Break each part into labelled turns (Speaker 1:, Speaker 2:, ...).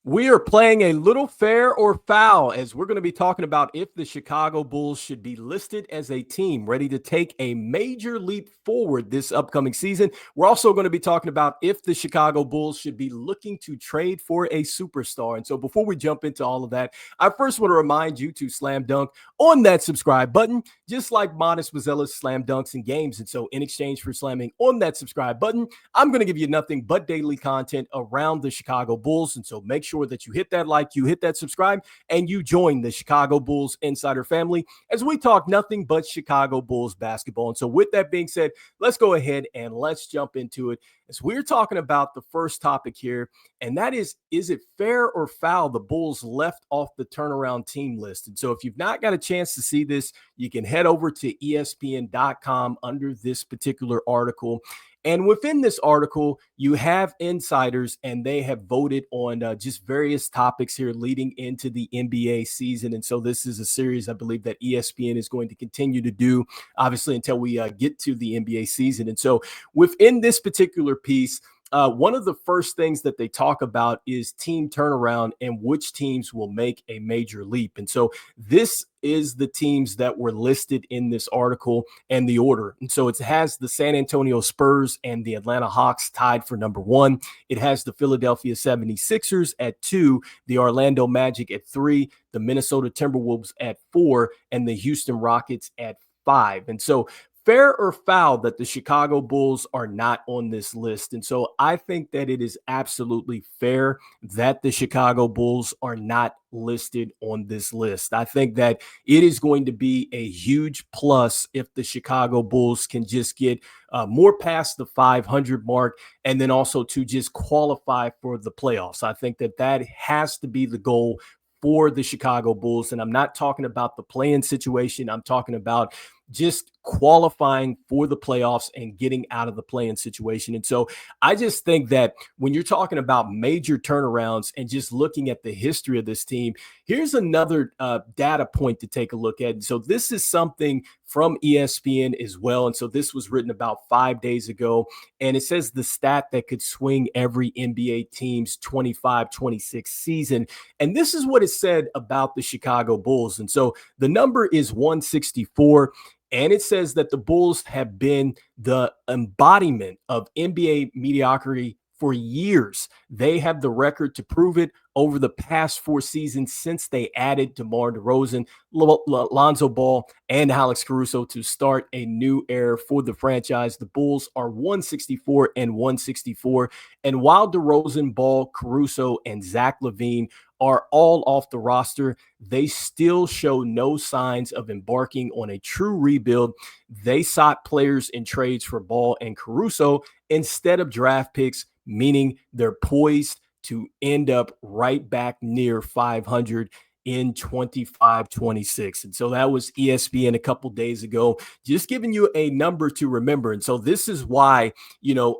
Speaker 1: We are playing a little fair or foul as we're going to be talking about if the Chicago Bulls should be listed as a team ready to take a major leap forward this upcoming season. We're also going to be talking about if the Chicago Bulls should be looking to trade for a superstar. And so before we jump into all of that, I first want to remind you to slam dunk on that subscribe button, just like Modest Mazella's slam dunks in games. And so in exchange for slamming on that subscribe button, I'm going to give you nothing but daily content around the Chicago Bulls. And so make sure that you hit that like, you hit that subscribe, and you join the Chicago Bulls Insider family as we talk nothing but Chicago Bulls basketball. And so with that being said, let's go ahead and let's jump into it as we're talking about the first topic here. And that is it fair or foul the Bulls left off the turnaround team list? And so if you've not got a chance to see this, you can head over to ESPN.com under this particular article. And within this article, you have insiders, and they have voted on just various topics here leading into the NBA season. And so this is a series, I believe, that ESPN is going to continue to do, obviously, until we get to the NBA season. And so within this particular piece, one of the first things that they talk about is team turnaround and which teams will make a major leap. And so this is the teams that were listed in this article and the order. And so it has the San Antonio Spurs and the Atlanta Hawks tied for number 1. It has the Philadelphia 76ers at 2, the Orlando Magic at 3, the Minnesota Timberwolves at 4, and the Houston Rockets at 5. And so fair or foul that the Chicago Bulls are not on this list? And so I think that it is absolutely fair that the Chicago Bulls are not listed on this list. I think that it is going to be a huge plus if the Chicago Bulls can just get more past the 500 mark and then also to just qualify for the playoffs. I think that that has to be the goal for the Chicago Bulls. And I'm not talking about the play-in situation. I'm talking about just qualifying for the playoffs and getting out of the play-in situation. And so I just think that when you're talking about major turnarounds and just looking at the history of this team, here's another data point to take a look at. And so this is something from ESPN as well. And so this was written about 5 days ago. And it says the stat that could swing every NBA team's 25-26 season. And this is what it said about the Chicago Bulls. And so the number is 164. And it says that the Bulls have been the embodiment of NBA mediocrity for years. They have the record to prove it over the past 4 seasons since they added DeMar DeRozan, Lonzo Ball, and Alex Caruso to start a new era for the franchise. The Bulls are 164 and 164. And while DeRozan, Ball, Caruso, and Zach LaVine are all off the roster, they still show no signs of embarking on a true rebuild. They sought players in trades for Ball and Caruso instead of draft picks, meaning they're poised to end up right back near 500 in 25-26. And so that was ESPN a couple days ago, just giving you a number to remember. And so this is why,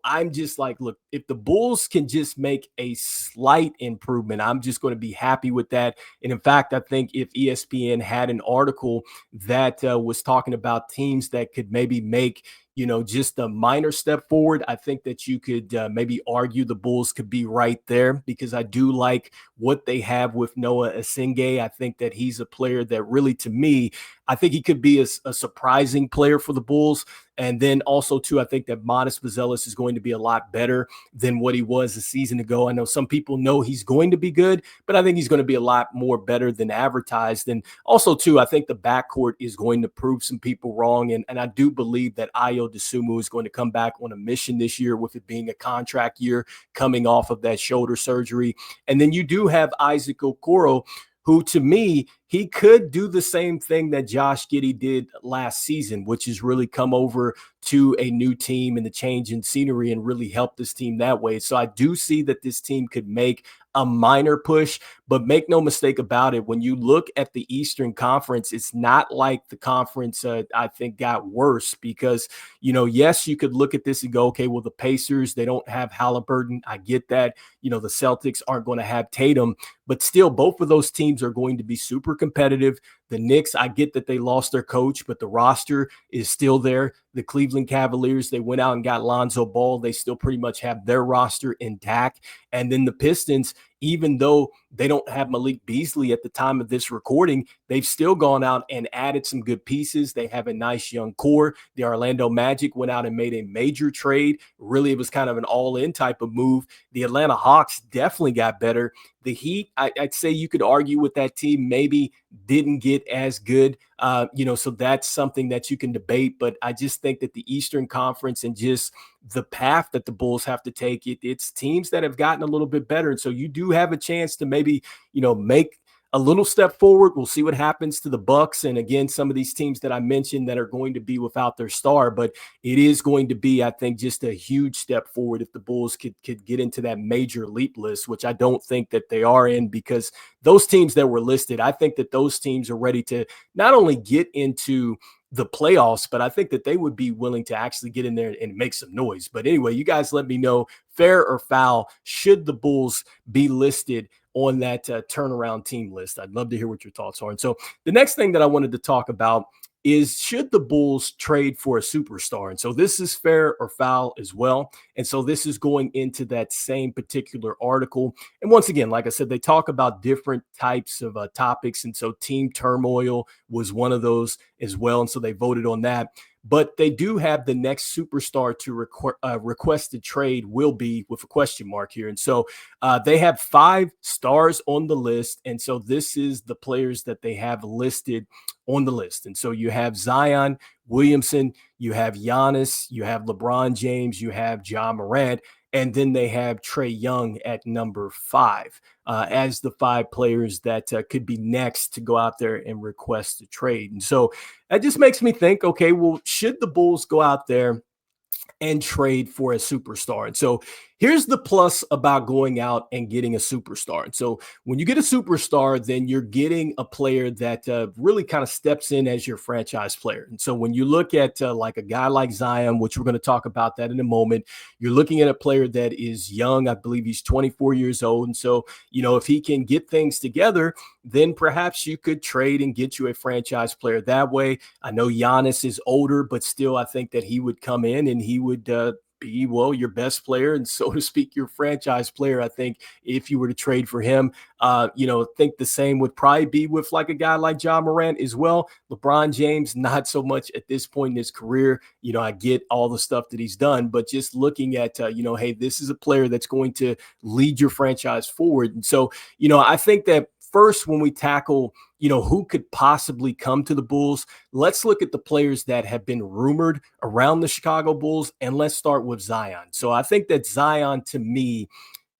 Speaker 1: I'm just like, look, if the Bulls can just make a slight improvement, I'm just going to be happy with that. And in fact, I think if ESPN had an article that was talking about teams that could maybe make just a minor step forward, I think that you could maybe argue the Bulls could be right there, because I do like what they have with Noah Asingay. I think that he's a player that really, to me, I think he could be a surprising player for the Bulls. And then also, too, I think that Modest Mazella's is going to be a lot better than what he was a season ago. I know some people know he's going to be good, but I think he's going to be a lot more better than advertised. And also, too, I think the backcourt is going to prove some people wrong. And I do believe that Ayo Dosunmu is going to come back on a mission this year, with it being a contract year coming off of that shoulder surgery. And then you do have Isaac Okoro, who, to me, he could do the same thing that Josh Giddey did last season, which is really come over to a new team and the change in scenery and really help this team that way. So I do see that this team could make a minor push, but make no mistake about it, when you look at the Eastern Conference, it's not like the conference, I think, got worse, because, yes, you could look at this and go, okay, well, the Pacers, they don't have Halliburton. I get that. The Celtics aren't going to have Tatum, but still, both of those teams are going to be super competitive. The Knicks, I get that they lost their coach, but the roster is still there. The Cleveland Cavaliers, they went out and got Lonzo Ball. They still pretty much have their roster intact. And then the Pistons, even though they don't have Malik Beasley at the time of this recording, they've still gone out and added some good pieces. They have a nice young core. The Orlando Magic went out and made a major trade. Really, it was kind of an all-in type of move. The Atlanta Hawks definitely got better. The Heat, I'd say you could argue with that team, maybe didn't get as good, so that's something that you can debate. But I just think that the Eastern Conference and just the path that the Bulls have to take, it's teams that have gotten a little bit better. And so you do have a chance to maybe, make a little step forward. We'll see what happens to the Bucks. And again, some of these teams that I mentioned that are going to be without their star, but it is going to be, I think, just a huge step forward if the Bulls could get into that major leap list, which I don't think that they are in, because those teams that were listed, I think that those teams are ready to not only get into the playoffs, but I think that they would be willing to actually get in there and make some noise. But anyway, you guys let me know, fair or foul, should the Bulls be listed on that turnaround team list? I'd love to hear what your thoughts are. And so the next thing that I wanted to talk about is, should the Bulls trade for a superstar? And so this is fair or foul as well. And so this is going into that same particular article. And once again, like I said, they talk about different types of topics. And so team turmoil was one of those as well. And so they voted on that. But they do have the next superstar to requested trade will be with a question mark here. And so they have 5 stars on the list. And so this is the players that they have listed on the list. And so you have Zion Williamson, you have Giannis, you have LeBron James, you have Ja Morant, and then they have Trae Young at number 5 as the 5 players that could be next to go out there and request a trade. And so that just makes me think, okay, well, should the Bulls go out there and trade for a superstar? And so here's the plus about going out and getting a superstar. And so when you get a superstar, then you're getting a player that really kind of steps in as your franchise player. And so when you look at like a guy like Zion, which we're going to talk about that in a moment, you're looking at a player that is young. I believe he's 24 years old. And so, if he can get things together, then perhaps you could trade and get you a franchise player that way. I know Giannis is older, but still, I think that he would come in and he would be, your best player and, so to speak, your franchise player. I think if you were to trade for him, think the same would probably be with like a guy like Ja Morant as well. LeBron James, not so much at this point in his career. I get all the stuff that he's done, but just looking at, hey, this is a player that's going to lead your franchise forward. And so, I think that first, when we tackle, who could possibly come to the Bulls, let's look at the players that have been rumored around the Chicago Bulls, and let's start with Zion. So I think that Zion, to me,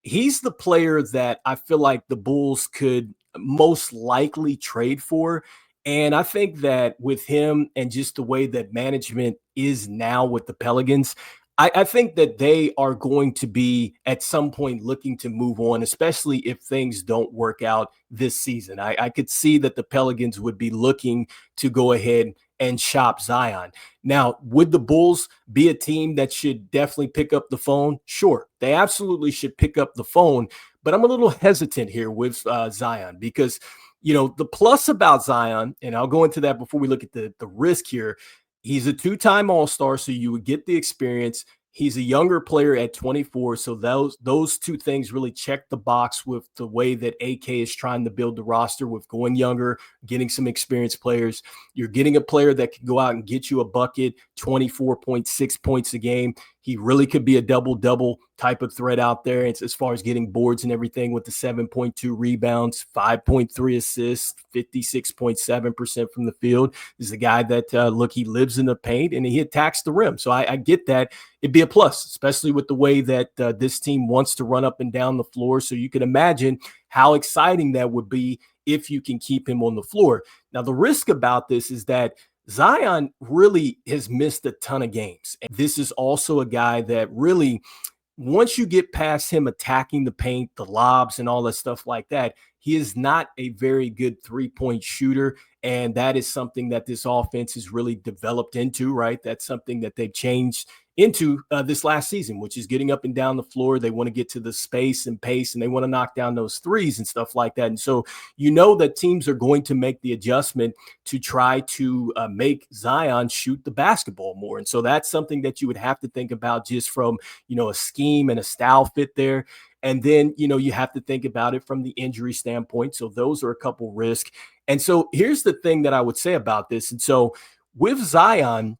Speaker 1: he's the player that I feel like the Bulls could most likely trade for. And I think that with him and just the way that management is now with the Pelicans, I think that they are going to be at some point looking to move on, especially if things don't work out this season. I could see that the Pelicans would be looking to go ahead and shop Zion. Now, would the Bulls be a team that should definitely pick up the phone? Sure, they absolutely should pick up the phone, but I'm a little hesitant here with Zion because, the plus about Zion, and I'll go into that before we look at the risk here. He's a 2-time All-Star, so you would get the experience. He's a younger player at 24, so those 2 things really check the box with the way that AK is trying to build the roster with going younger, getting some experienced players. You're getting a player that can go out and get you a bucket, 24.6 points a game. He really could be a double-double type of threat out there as far as getting boards and everything with the 7.2 rebounds, 5.3 assists, 56.7% from the field. This is a guy that, he lives in the paint and he attacks the rim. So I get that. It'd be a plus, especially with the way that this team wants to run up and down the floor. So you can imagine how exciting that would be if you can keep him on the floor. Now, the risk about this is that Zion really has missed a ton of games. And this is also a guy that really, once you get past him attacking the paint, the lobs and all that stuff like that, he is not a very good 3-point shooter. And that is something that this offense has really developed into, right? That's something that they've changed into this last season, which is getting up and down the floor. They want to get to the space and pace, and they want to knock down those threes and stuff like that. And so that teams are going to make the adjustment to try to make Zion shoot the basketball more. And so that's something that you would have to think about just from, a scheme and a style fit there. And then, you have to think about it from the injury standpoint. So those are a couple risks. And so here's the thing that I would say about this. And so with Zion,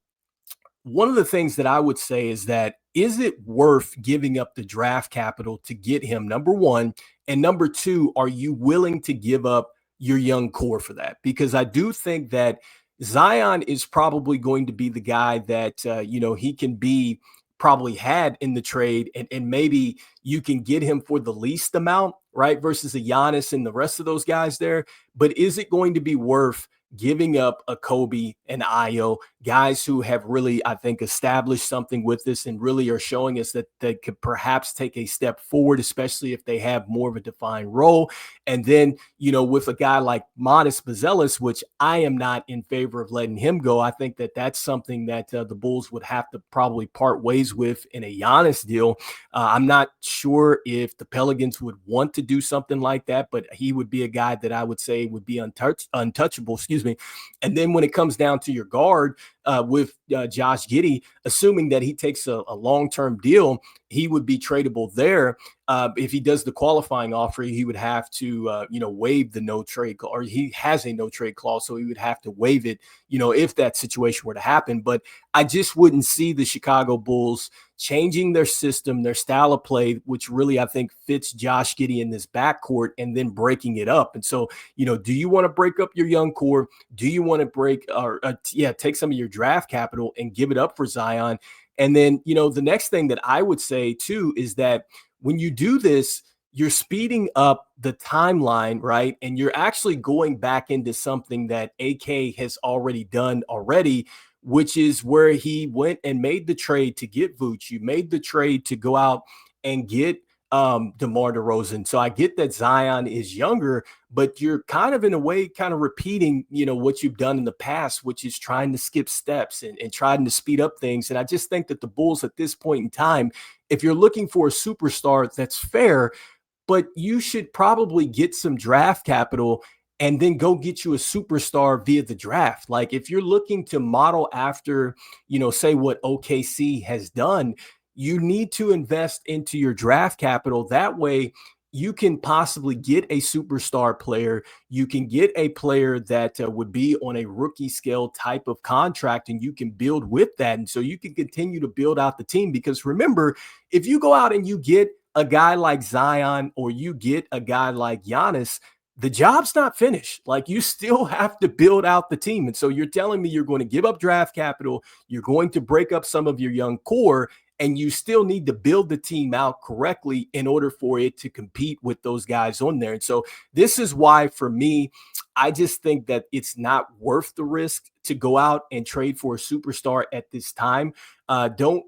Speaker 1: one of the things that I would say is that is it worth giving up the draft capital to get him? Number one. And number two, are you willing to give up your young core for that? Because I do think that Zion is probably going to be the guy that, he can be probably had in the trade, and maybe you can get him for the least amount, right? Versus a Giannis and the rest of those guys there. But is it going to be worth giving up a Coby and Io, guys who have really, I think, established something with this and really are showing us that they could perhaps take a step forward, especially if they have more of a defined role. And then, with a guy like Modest Bazelis, which I am not in favor of letting him go. I think that that's something that the Bulls would have to probably part ways with in a Giannis deal. I'm not sure if the Pelicans would want to do something like that, but he would be a guy that I would say would be untouchable, excuse me. And then when it comes down to your guard with Josh Giddey, assuming that he takes a long-term deal, he would be tradable there. If he does the qualifying offer, he would have to, waive the no trade, or he has a no trade clause, so he would have to waive it, if that situation were to happen. But I just wouldn't see the Chicago Bulls changing their system, their style of play, which really I think fits Josh Giddey in this backcourt, and then breaking it up. And so, do you want to break up your young core? Do you want to take some of your draft capital and give it up for Zion? And then, the next thing that I would say too is that when you do this, you're speeding up the timeline, right? And you're actually going back into something that AK has already done already, which is where he went and made the trade to get Vooch. You made the trade to go out and get DeMar DeRozan. So I get that Zion is younger, but you're kind of in a way kind of repeating, what you've done in the past, which is trying to skip steps and trying to speed up things. And I just think that the Bulls at this point in time, if you're looking for a superstar, that's fair, but you should probably get some draft capital and then go get you a superstar via the draft. Like if you're looking to model after, say what OKC has done, you need to invest into your draft capital. That way you can possibly get a superstar player. You can get a player that would be on a rookie scale type of contract, and you can build with that. And so you can continue to build out the team, because remember, if you go out and you get a guy like Zion or you get a guy like Giannis, the job's not finished. Like you still have to build out the team. And so you're telling me you're going to give up draft capital, you're going to break up some of your young core, and you still need to build the team out correctly in order for it to compete with those guys on there. And so this is why, for me, I just think that it's not worth the risk to go out and trade for a superstar at this time. Don't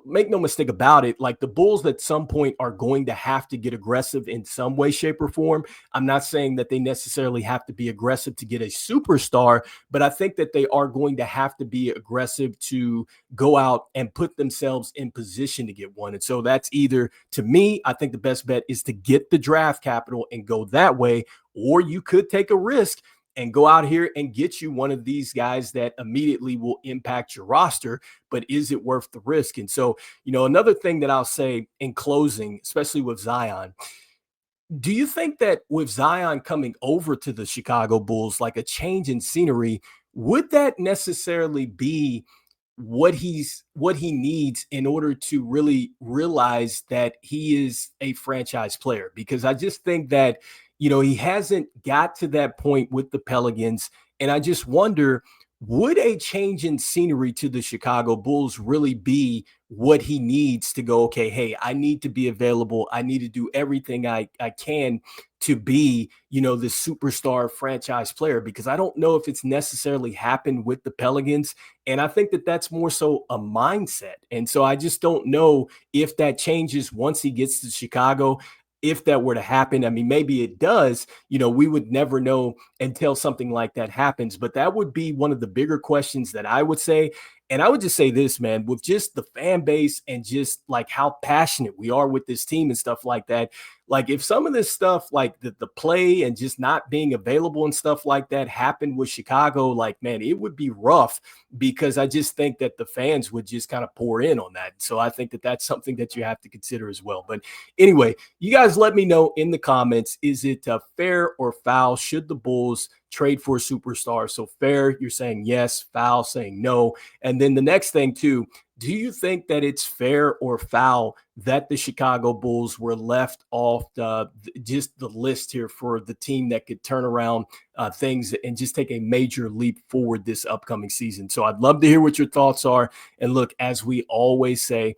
Speaker 1: make no mistake about it. Like the Bulls at some point are going to have to get aggressive in some way, shape, or form. I'm not saying that they necessarily have to be aggressive to get a superstar, but I think that they are going to have to be aggressive to go out and put themselves in position to get one. And so that's either, to me, I think the best bet is to get the draft capital and go that way, or you could take a risk and go out here and get you one of these guys that immediately will impact your roster. But is it worth the risk? And so, another thing that I'll say in closing, especially with Zion, do you think that with Zion coming over to the Chicago Bulls, like a change in scenery, would that necessarily be what he needs in order to really realize that he is a franchise player? Because I just think that, he hasn't got to that point with the Pelicans. And I just wonder, would a change in scenery to the Chicago Bulls really be what he needs to go, okay, hey, I need to be available. I need to do everything I can to be, this superstar franchise player? Because I don't know if it's necessarily happened with the Pelicans. And I think that that's more so a mindset. And so I just don't know if that changes once he gets to Chicago. If that were to happen, I mean, maybe it does, we would never know until something like that happens. But that would be one of the bigger questions that I would say. And I would just say this, man, with just the fan base and just like how passionate we are with this team and stuff like that. Like if some of this stuff, like the play and just not being available and stuff like that happened with Chicago, like, man, it would be rough because I just think that the fans would just kind of pour in on that. So I think that that's something that you have to consider as well. But anyway, you guys let me know in the comments, is it fair or foul? Should the Bulls trade for a superstar? So fair, you're saying yes, foul, saying no. And then the next thing too, do you think that it's fair or foul that the Chicago Bulls were left off just the list here for the team that could turn around things and just take a major leap forward this upcoming season? So I'd love to hear what your thoughts are. And look, as we always say,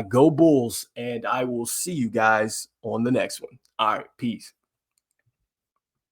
Speaker 1: go Bulls, and I will see you guys on the next one. All right, peace.